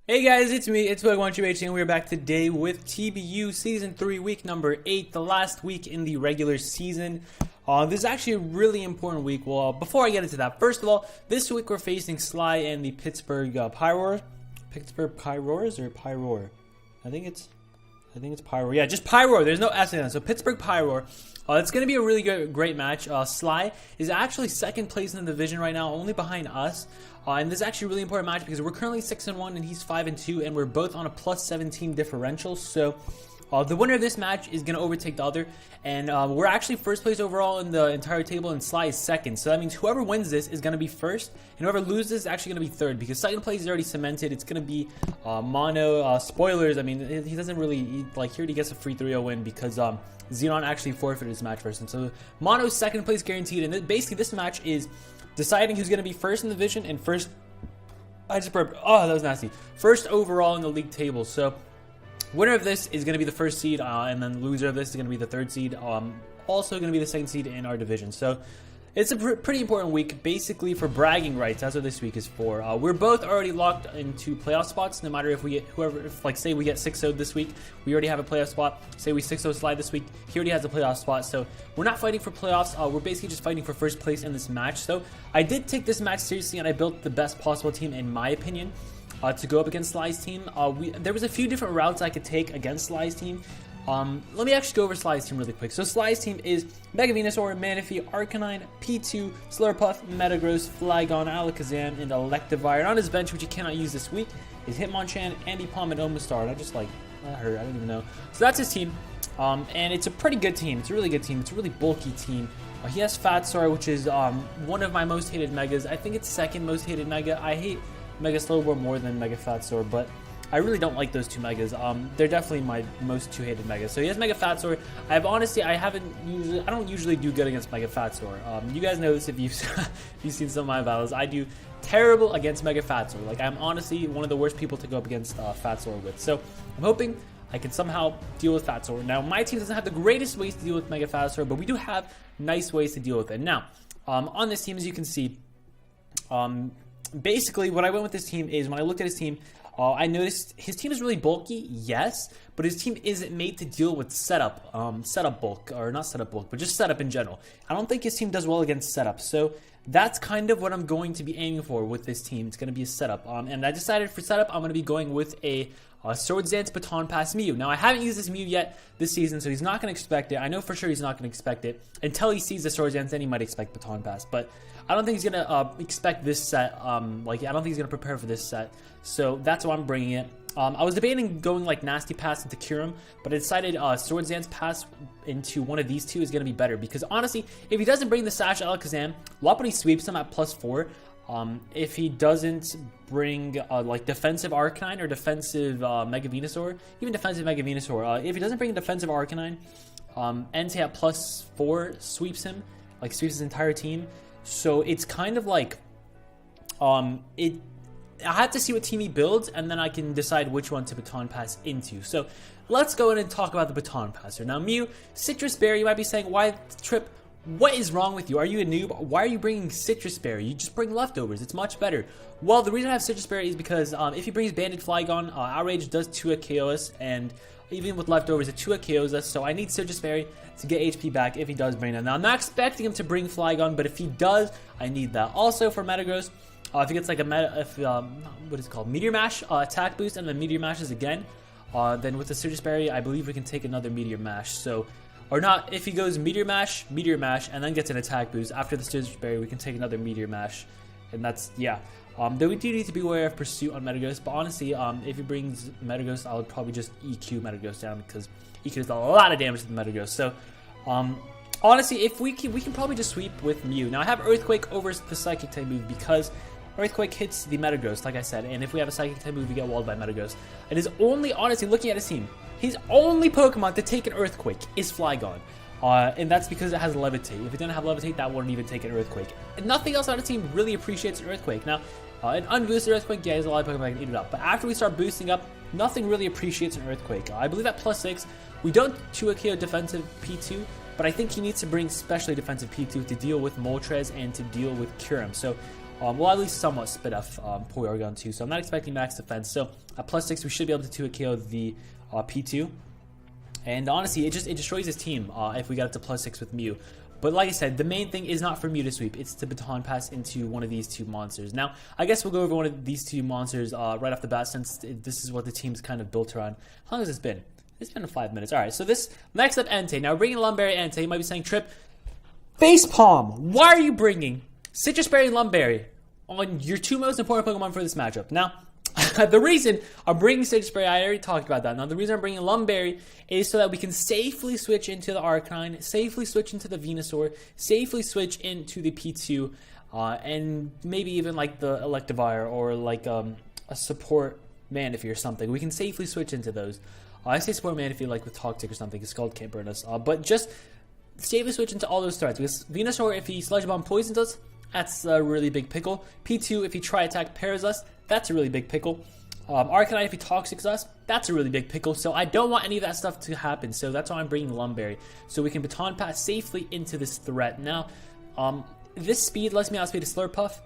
Hey guys, it's me, it's PokemonTripHD, and we're back today with TBU Season 3, Week number 8, the last week in the regular season. This is actually a really important week. Well, before I get into that, first of all, this week we're facing Sly and the Pittsburgh Pyroar. Pittsburgh Pyroars or Pyroar? I think it's Pyroar. Yeah, just Pyroar. There's no S in it. So Pittsburgh Pyroar. It's going to be a really great match. Sly is actually second place in the division right now, only behind us. And this is actually a really important match because we're currently 6-1 and he's 5-2, and we're both on a plus 17 differential. So the winner of this match is going to overtake the other, and we're actually first place overall in the entire table, and Sly is second. So that means whoever wins this is going to be first, and whoever loses is actually going to be third, because second place is already cemented. It's going to be mono. Spoilers, I mean, he doesn't really, he already gets a free 3-0 win because Xenon actually forfeited his match first. And so mono's second place guaranteed, and basically this match is deciding who's going to be first in the division and first. I just burped. Oh, that was nasty. First overall in the league table. So winner of this is going to be the first seed, and then loser of this is going to be the third seed. Also going to be the second seed in our division. So it's a pretty important week, basically for bragging rights. That's what this week is for. We're both already locked into playoff spots. No matter if we get say we get 6-0 this week, we already have a playoff spot. Say we 6-0 Slide this week, he already has a playoff spot. So we're not fighting for playoffs. We're basically just fighting for first place in this match. So I did take this match seriously, and I built the best possible team in my opinion to go up against Sly's team. There was a few different routes I could take against Sly's team. Let me actually go over Sly's team really quick. So Sly's team is Mega Venusaur, Manaphy, Arcanine, P2, Slurpuff, Metagross, Flygon, Alakazam, and Electivire. And on his bench, which he cannot use this week, is Hitmonchan, Ambipom, and Omastar. And that hurt, I don't even know. So that's his team. And it's a pretty good team. It's a really good team. It's a really bulky team. He has Fatsoar, which is one of my most hated Megas. I think it's second most hated Mega. I hate Mega Slowbro more than Mega Fatsoar, but I really don't like those two Megas. They're definitely my most two hated Megas. So he has Mega Fatsoar. I don't usually do good against Mega Fatsoar. You guys know this if you've seen some of my battles. I do terrible against Mega Fatsoar. Like, I'm honestly one of the worst people to go up against Fatsoar with. So I'm hoping I can somehow deal with Fatsoar. Now, my team doesn't have the greatest ways to deal with Mega Fatsoar, but we do have nice ways to deal with it. Now, on this team, as you can see, basically what I went with this team is when I looked at his team, I noticed his team is really bulky, yes, but his team isn't made to deal with setup bulk, or not setup bulk, but just setup in general. I don't think his team does well against setup, so that's kind of what I'm going to be aiming for with this team. It's going to be a setup, and I decided for setup, I'm going to be going with a Swords Dance Baton Pass Mew. Now, I haven't used this Mew yet this season, so he's not going to expect it. I know for sure he's not going to expect it. Until he sees the Swords Dance, then he might expect Baton Pass, but I don't think he's going to expect this set. I don't think he's going to prepare for this set. So that's why I'm bringing it. I was debating going like Nasty Pass into Kyurem, but I decided Swords Dance Pass into one of these two is going to be better. Because honestly, if he doesn't bring the Sash Alakazam, Lopunny sweeps him at +4. If he doesn't bring like defensive Arcanine or defensive Mega Venusaur, even defensive Mega Venusaur, if he doesn't bring a defensive Arcanine, Entei at +4 sweeps him, like sweeps his entire team. So it's kind of like, I have to see what team he builds, and then I can decide which one to Baton Pass into. So let's go in and talk about the Baton Passer. Now, Mew, Citrus Berry, you might be saying, why Trip? What is wrong with you? Are you a noob? Why are you bringing Citrus Berry? You just bring leftovers. It's much better. Well, the reason I have Citrus Berry is because if he brings Banded Flygon, Outrage does 2 KOs, and even with leftovers, it 2 KOs us. So I need Citrus Berry to get HP back if he does bring them. Now, I'm not expecting him to bring Flygon, but if he does, I need that. Also, for Metagross, if he gets like what is it called? Meteor Mash attack boost, and then Meteor Mashes again, then with the Citrus Berry, I believe we can take another Meteor Mash. So, or not, if he goes Meteor Mash, and then gets an attack boost, after the Citrus Berry, we can take another Meteor Mash. And that's, yeah. Though we do need to be aware of Pursuit on Metagross, but honestly, if he brings Metagross, I would probably just EQ Metagross down, because EQ does a lot of damage to the Metagross. So, honestly, if we can probably just sweep with Mew. Now, I have Earthquake over the Psychic type move, because Earthquake hits the Metagross, like I said, and if we have a Psychic type move, we get walled by Metagross. And his only, honestly, looking at his team, his only Pokemon to take an Earthquake is Flygon. And that's because it has Levitate. If it didn't have Levitate, that wouldn't even take an Earthquake. And nothing else on the team really appreciates an Earthquake. Now, an unboosted Earthquake, yeah, there's a lot of Pokemon that can eat it up. But after we start boosting up, nothing really appreciates an Earthquake. I believe at +6, we don't 2-KO defensive P2, but I think he needs to bring specially defensive P2 to deal with Moltres and to deal with Kyurem. So Well, at least somewhat spit off Pyroar gun too. So I'm not expecting max defense. So at +6, we should be able to 2-hit KO the P2. And honestly, it destroys his team if we get up to +6 with Mew. But like I said, the main thing is not for Mew to sweep. It's to baton pass into one of these two monsters. Now, I guess we'll go over one of these two monsters right off the bat, since this is what the team's kind of built around. How long has this been? It's been 5 minutes. All right, so this next up, Entei. Now, we're bringing Lumberry Entei. You might be saying, Trip, facepalm. Why are you bringing Citrus Berry and Lumberry on your two most important Pokemon for this matchup? Now, the reason I'm bringing Citrus Berry, I already talked about that. Now, the reason I'm bringing Lumberry is so that we can safely switch into the Arcanine, safely switch into the Venusaur, safely switch into the P2, and maybe even like the Electivire or like a support Manaphy or something. We can safely switch into those. I say support Manaphy like with Toxic or something, because Scald can't burn us. But just safely switch into all those threats. Because Venusaur, if he Sludge Bomb poisons us, that's a really big pickle. P2, if he Tri Attack pairs us, that's a really big pickle. Arcanine, if he Toxics us, that's a really big pickle. So I don't want any of that stuff to happen. So that's why I'm bringing Lumberry. So we can baton pass safely into this threat. Now, this speed lets me outspeed a Slurpuff.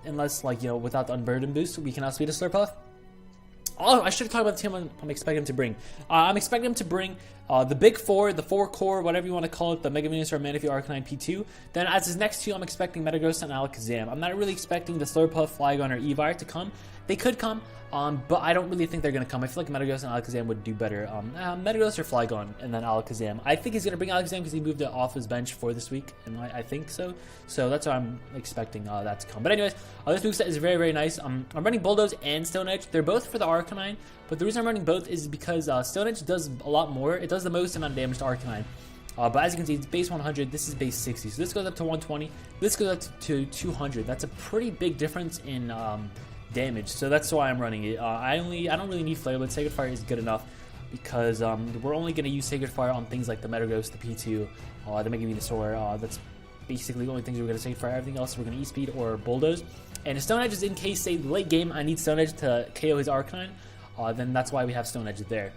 Unless, like, you know, without the Unburden boost, we can outspeed a Slurpuff. Oh, I should have talked about the team I'm expecting him to bring. I'm expecting him to bring the Big Four, the 4 core, whatever you want to call it, the Mega Venusaur, Manaphy, Arcanine, P2. Then as his next two, I'm expecting Metagross and Alakazam. I'm not really expecting the Slurpuff, Flygon, or Eevire to come. They could come, but I don't really think they're going to come. I feel like Metagross and Alakazam would do better. Metagross or Flygon, and then Alakazam. I think he's going to bring Alakazam because he moved it off his bench for this week, and I think so. So that's why I'm expecting that to come. But anyways, this move set is very, very nice. I'm running Bulldoze and Stone Edge. They're both for the Arcanine, but the reason I'm running both is because Stone Edge does a lot more. It does the most amount of damage to Arcanine. But as you can see, it's base 100, this is base 60. So this goes up to 120, this goes up to 200. That's a pretty big difference in damage. So that's why I'm running it. I don't really need Flare, but Sacred Fire is good enough because we're only going to use Sacred Fire on things like the Metagross, the P2, the Mega Venusaur. That's basically the only things we're going to Sacred Fire. Everything else we're going to E-Speed or Bulldoze. And if Stone Edge is in case, say, late game, I need Stone Edge to KO his Arcanine, then that's why we have Stone Edge there.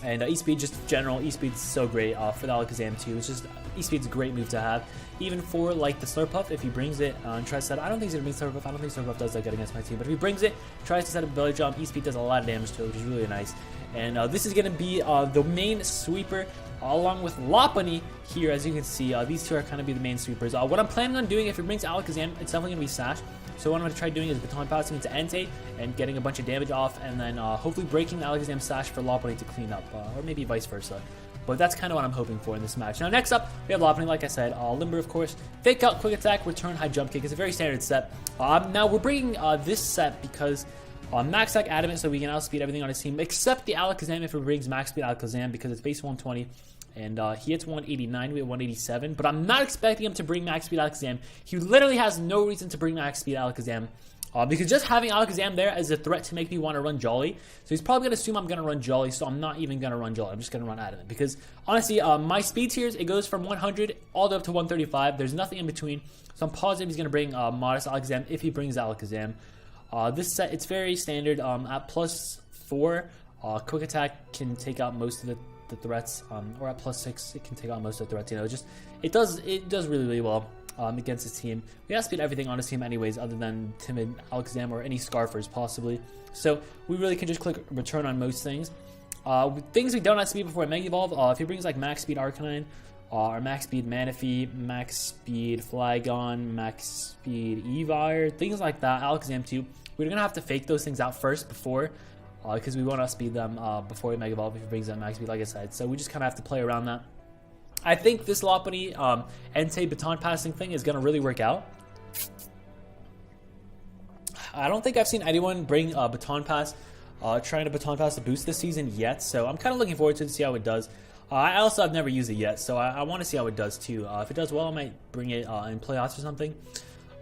And E-Speed, just general, E-Speed's so great for the Alakazam too. It's just, E-Speed's a great move to have. Even for, like, the Slurpuff, if he brings it and tries to set up, I don't think he's going to bring Slurpuff. I don't think Slurpuff does that good against my team. But if he brings it, tries to set up a Belly Jump, E-Speed does a lot of damage to it, which is really nice. And this is going to be the main sweeper, along with Lopunny here, as you can see. These two are kind of be the main sweepers. What I'm planning on doing, if it brings Alakazam, it's definitely going to be Sash. So what I'm going to try doing is baton passing into Entei and getting a bunch of damage off, and then hopefully breaking the Alakazam Sash for Lopunny to clean up, or maybe vice versa. But that's kind of what I'm hoping for in this match. Now next up, we have Lopunny, like I said, Limber of course, Fake Out, Quick Attack, Return, High Jump Kick. It's a very standard set. Now we're bringing this set because Max Attack Adamant, so we can outspeed everything on his team, except the Alakazam if it brings Max Speed Alakazam, because it's base 120. And he hits 189, we have 187. But I'm not expecting him to bring Max Speed Alakazam. He literally has no reason to bring Max Speed Alakazam. Because just having Alakazam there is a threat to make me want to run Jolly. So he's probably going to assume I'm going to run Jolly, so I'm not even going to run Jolly. I'm just going to run Adamant. Because, honestly, my speed tiers, it goes from 100 all the way up to 135. There's nothing in between. So I'm positive he's going to bring Modest Alakazam if he brings Alakazam. This set, it's very standard. At +4, Quick Attack can take out most of the threats, or at +6 it can take out most of the threats. You know, just it does really, really well against his team. We outspeed everything on his team anyways, other than timid Alakazam or any Scarfers possibly. So we really can just click return on most things. Things we don't outspeed before Mega Evolve. If he brings like Max Speed Arcanine, or Max Speed Manaphy, Max Speed Flygon, Max Speed Eevire, things like that, Alakazam too. We're gonna have to fake those things out first before. Because we want to outspeed them before we Mega Evolve if he brings them Max Speed, like I said. So we just kind of have to play around that. I think this Lopunny Entei baton passing thing is going to really work out. I don't think I've seen anyone bring baton pass, trying to baton pass a boost this season yet. So I'm kind of looking forward to see how it does. I also have never used it yet, so I want to see how it does too. If it does well, I might bring it in playoffs or something.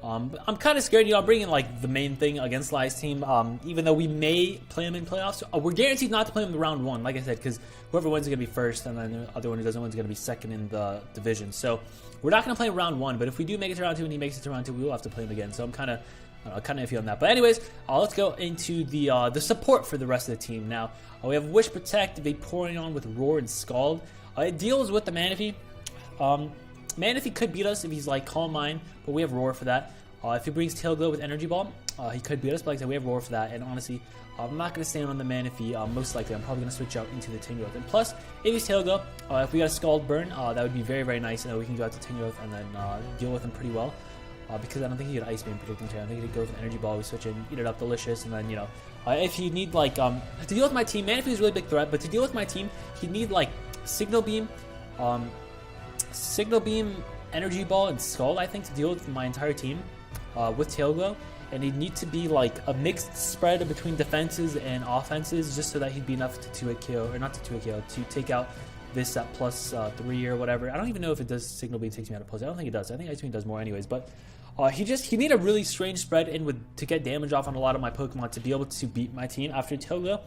I'm kind of scared, you know, I'm bringing like the main thing against Lai's team, even though we may play him in playoffs. We're guaranteed not to play him in round 1, like I said, because whoever wins is going to be first, and then the other one who doesn't win is going to be second in the division. So we're not going to play him round 1, but if we do make it to round 2 and he makes it to round 2, we will have to play him again. So I'm kind of iffy on that. But anyways, let's go into the support for the rest of the team. Now, we have Wish, Protect, Vaporeon with Roar and Scald. It deals with the Manaphy. Manaphy could beat us if he's like Calm Mind, but we have Roar for that. If he brings Tail Glow with Energy Ball, he could beat us, but like I said, we have Roar for that, and honestly, I'm not going to stand on the Manaphy. Most likely, I'm probably going to switch out into the Tingrowth. And plus, if he's Tail Glow, if we got a Scald Burn, that would be very, very nice, and we can go out to Tingrowth and then deal with him pretty well. Because I don't think he could Ice Beam predict him too. I think he could go with an Energy Ball, we switch in, eat it up, delicious, and then, you know, if you need, like, to deal with my team, Manaphy is a really big threat, but to deal with my team, he'd need, like, Signal Beam, Energy Ball, and Scald, I think, to deal with my entire team with Tail Glow. And he'd need to be, like, a mixed spread between defenses and offenses, just so that he'd be enough to 2-hit KO, or not to 2-hit KO, to take out this at +3 or whatever. I don't even know if it does Signal Beam takes me out of plus. I don't think it does. I think Ice Beam does more anyways, but he need a really strange spread in to get damage off on a lot of my Pokemon to be able to beat my team after Tail Glow.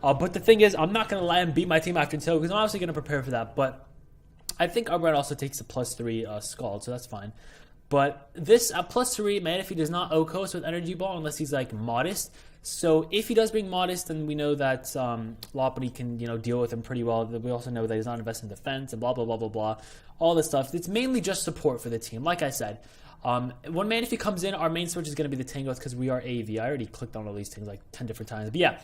But the thing is, I'm not going to let him beat my team after Tail Glow, because I'm obviously going to prepare for that, but I think Arbor also takes a +3 Scald, so that's fine. But this at +3, Manaphy does not OHKOs with Energy Ball unless he's like Modest. So if he does bring Modest, then we know that Lopunny can, you know, deal with him pretty well. We also know that he's not investing in defense and blah, blah, blah, blah, blah. All this stuff. It's mainly just support for the team. Like I said, when Manaphy comes in, our main switch is going to be the Tingrowth because we are AV. I already clicked on all these things like 10 different times. But yeah,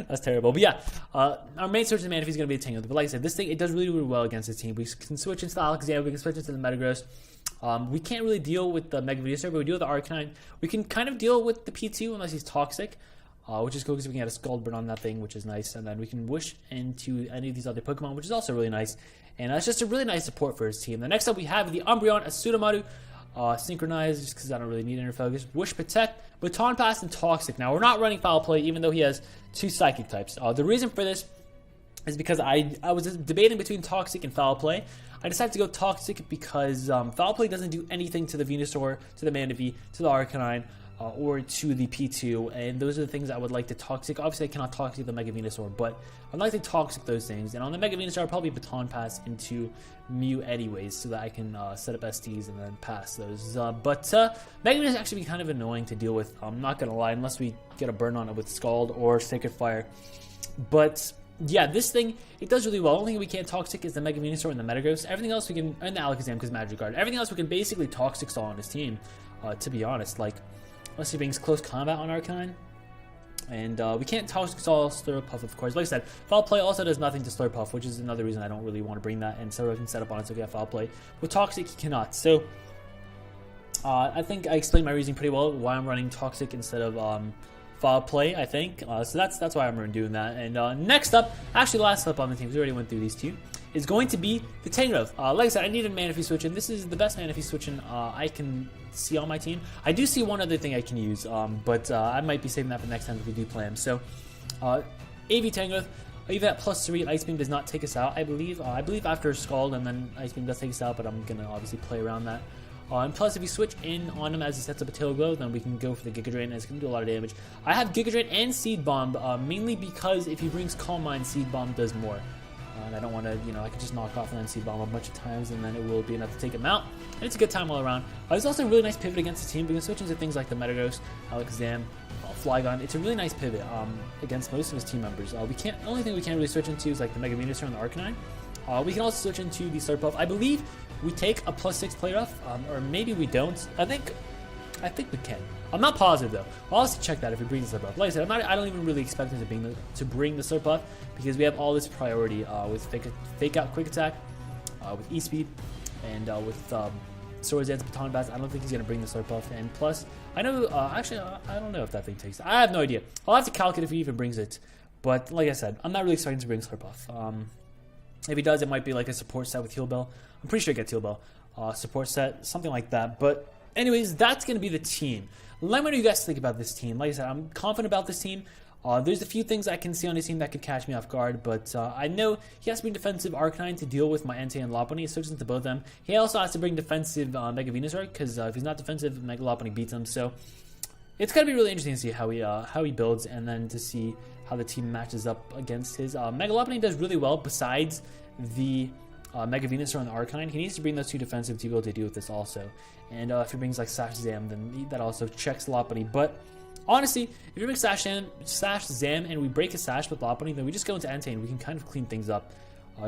that's terrible. But yeah, our main switch in Manaphy is going to be the Tingrowth. But like I said, this thing, it does really, really well against the team. We can switch into the Alakazam. We can switch into the Metagross. We can't really deal with the Mega Venusaur, but we deal with the Arcanine. We can kind of deal with the P2 unless he's toxic, which is cool because we can get a Scald Burn on that thing, which is nice. And then we can wish into any of these other Pokemon, which is also really nice. And that's just a really nice support for his team. The next up, we have the Umbreon, Asudamaru, Synchronize, just because I don't really need Inner Focus, Wish, Protect, Baton Pass, and Toxic. Now, we're not running Foul Play, even though he has 2 Psychic types. The reason for this is because I was debating between Toxic and Foul Play. I decided to go Toxic because Foul Play doesn't do anything to the Venusaur, to the Manaphy, to the Arcanine, or to the P2, and those are the things I would like to Toxic. Obviously, I cannot Toxic the Mega Venusaur, but I'd like to Toxic those things. And on the Mega Venusaur, I'll probably Baton Pass into Mew anyways, so that I can set up STs and then pass those. But Mega Venusaur actually be kind of annoying to deal with, I'm not going to lie, unless we get a burn on it with Scald or Sacred Fire. But yeah, this thing, it does really well. The only thing we can't Toxic is the Mega Venusaur and the Metagross. Everything else we can, and the Alakazam because Magic Guard. Everything else we can basically Toxic Stall on his team, to be honest. Like, unless he brings Close Combat on Arcanine. And we can't Toxic Stall Slurpuff, of course. Like I said, Foul Play also does nothing to Slurpuff, which is another reason I don't really want to bring that. And so I can set up on it so we have Foul Play. With Toxic, he cannot. So, I think I explained my reasoning pretty well, why I'm running Toxic instead of Foul Play, I think. So that's why I'm doing that. And next up, actually last up on the team, we already went through these two, is going to be the Tingrowth. Like I said, I need a Manaphy switch, and this is the best Manaphy switching I can see on my team. I do see one other thing I can use, but I might be saving that for next time if we do play him. So, AV Tingrowth, even at +3, Ice Beam does not take us out, I believe. I believe after Scald, and then Ice Beam does take us out, but I'm going to obviously play around that. And plus, if you switch in on him as he sets up a Tail Glow, then we can go for the Giga Drain, and it's going to do a lot of damage. I have Giga Drain and Seed Bomb, mainly because if he brings Calm Mind, Seed Bomb does more. And I don't want to, you know, I could just knock off and then Seed Bomb a bunch of times, and then it will be enough to take him out. And it's a good time all around. It's also a really nice pivot against the team. We can switch into things like the Metagross, Alakazam, Flygon. It's a really nice pivot against most of his team members. The only thing we can't really switch into is like the Mega Venusaur and the Arcanine. We can also switch into the Slurpuff. I believe we take a +6 play rough, or maybe we don't. I think we can. I'm not positive though. I'll also check that if we bring the Slurpuff. Like I said, I don't even really expect him to bring the Slurpuff because we have all this priority with Fake Out Quick Attack, with E-Speed, and with Swords Dance, Baton Pass. I don't think he's going to bring the Slurpuff. And plus, I know, actually, I don't know if that thing takes it. I have no idea. I'll have to calculate if he even brings it. But like I said, I'm not really expecting to bring Slurpuff. If he does, it might be like a support set with Heal Bell. I'm pretty sure I get Heal Bell. Support set, something like that. But anyways, that's going to be the team. Let me know what you guys think about this team. Like I said, I'm confident about this team. There's a few things I can see on his team that could catch me off guard, but I know he has to bring defensive Arcanine to deal with my Entei and Lopunny. He switches into both of them. He also has to bring defensive Mega Venusaur, because if he's not defensive, Mega Lopunny beats him. So it's going to be really interesting to see how he builds, and then to see how the team matches up against his. Mega Lopunny does really well besides the Mega Venusaur and the Arcanine. He needs to bring those two defensive to be able to deal with this also. And if he brings like Sash Zam, then that also checks Lopunny. But honestly, if you bring Sash Zam and we break a Sash with Lopunny, then we just go into Entei and we can kind of clean things up.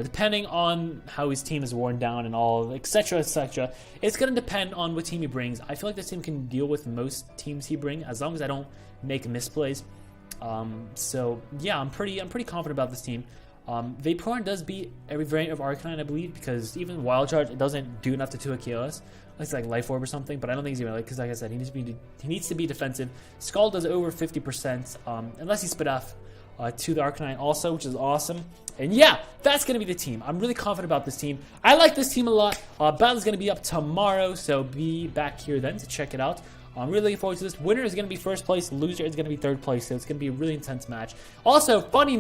Depending on how his team is worn down and all, etc., etc. It's going to depend on what team he brings. I feel like this team can deal with most teams he brings as long as I don't make misplays. So yeah, I'm pretty confident about this team. Vaporeon does beat every variant of Arcanine, I believe, because even Wild Charge, it doesn't do enough to 2 KOs. It's like Life Orb or something, but I don't think he's even like, because like I said, he needs to be defensive. Skull does over 50%, unless he spit off to the Arcanine also, which is awesome. And yeah, that's going to be the team. I'm really confident about this team. I like this team a lot. Battle's going to be up tomorrow, so be back here then to check it out. I'm really looking forward to this. Winner is going to be first place. Loser is going to be third place, so it's going to be a really intense match. Also, funny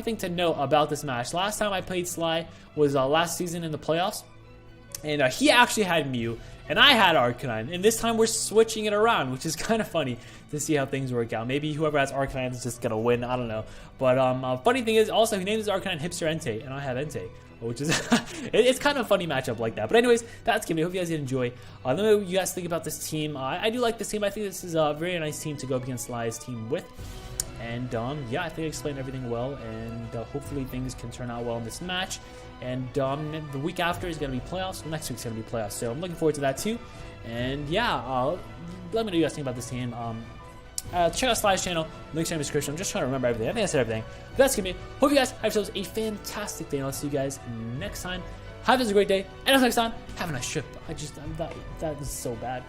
thing to note about this match. Last time I played Sly was last season in the playoffs, and he actually had Mew, and I had Arcanine. And this time we're switching it around, which is kind of funny to see how things work out. Maybe whoever has Arcanine is just going to win. I don't know. But funny thing is, also, he named his Arcanine Hipster Entei, and I have Entei, which is it's kind of a funny matchup like that. But anyways, that's Game. I hope you guys did enjoy. Let me know what you guys think about this team. I do like this team. I think this is a very nice team to go up against Sly's team with. And yeah, I think I explained everything well, and hopefully things can turn out well in this match. And the week after is going to be playoffs. Well, next week's going to be playoffs, so I'm looking forward to that too. And yeah, let me know what you guys think about this team. Check out Sly's channel, links in the description. I'm just trying to remember everything. I think I said everything. But that's gonna be it. Hope you guys have yourselves a fantastic day, and I'll see you guys next time. Have a great day, and until next time, have a nice trip. That is so bad.